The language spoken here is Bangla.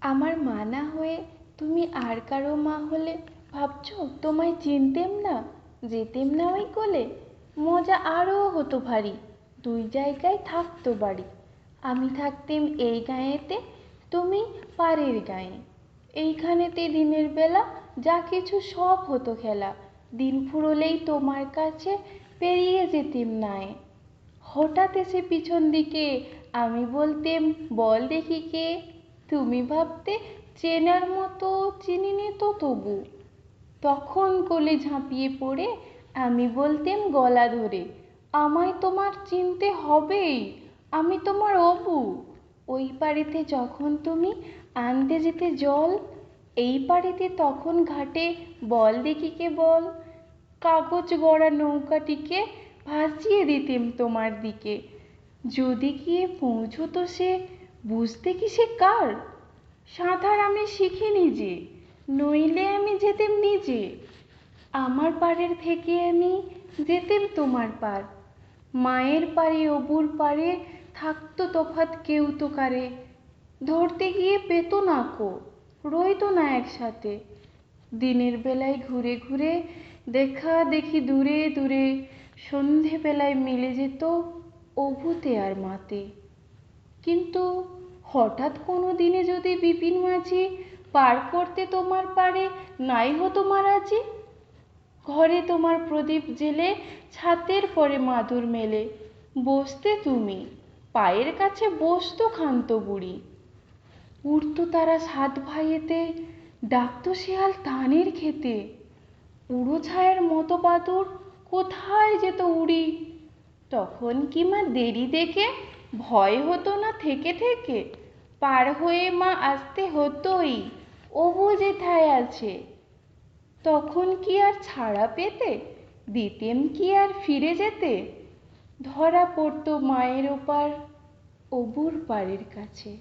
আমার মা না হয়ে তুমি আর কারো মা হলে ভাবছো তোমায় চিনতেম না, যেতেম না ওই কোলে। মজা আরও হতো ভারী, দুই জায়গায় থাকতো বাড়ি। আমি থাকতেম এই গাঁয়েতে, তুমি পারের গাঁয়ে। এইখানেতে দিনের বেলা যা কিছু সব হতো খেলা। দিন ফুরোলেই তোমার কাছে পেরিয়ে যেতেম নায়ে। হঠাৎ এসে পিছন দিকে আমি বলতেম, বল দেখি কে। তুমি ভাবতে চেনার মতো, চিনিনি তো তবু। তখন কোলে ঝাঁপিয়ে পড়ে আমি বলতেম গলা ধরে, আমায় তোমার চিনতে হবেই, আমি তোমার অবু। ওই পাড়েতে যখন তুমি আনতে যেতে জল, এই পাড়েতে তখন ঘাটে বল দেখি কে বল। কাগজ গড়া নৌকাটিকে ভাসিয়ে দিতেম তোমার দিকে। যদি গিয়ে পৌঁছতো সে, বুঝতে কি সে কার। সাঁতার আমি শিখিনি যে, নইলে আমি যেতেম নিজে। আমার পাড়ের থেকে আমি যেতেম তোমার পার। মায়ের পাড়ে অবুর পাড়ে থাকতো তফাৎ কেউ তো কারে। ধরতে গিয়ে পেতো না কো, রইতো না একসাথে। দিনের বেলায় ঘুরে ঘুরে দেখা দেখি দূরে দূরে, সন্ধেবেলায় মিলে যেত অভুতে আর মাতে। কিন্তু হঠাৎ কোনো দিনে যদি বিপিন মাঝি পার করতে তোমার পারে নাই হতো মারাজি। ঘরে তোমার প্রদীপ জেলে ছাতের পরে মাদুর মেলে বসতে তুমি, পায়ের কাছে বসতো ক্ষান্ত বুড়ি। উড়তো তারা সাত ভাইয়েতে, ডাকতো শেয়াল ধানের খেতে। উড়ো ছায়ার মতো বাদুড় কোথায় যেত উড়ি। তখন কি মা দেরি দেখে ভয় হতো না থেকে থেকে। পার হয়ে মা আসতে হতোই, অবু যেথায় আছে। তখন কি আর ছাড়া পেতে, দিতেম কি আর ফিরে যেতে। ধরা পড়তো মায়ের ওপার, অবুর পাড়ের কাছে।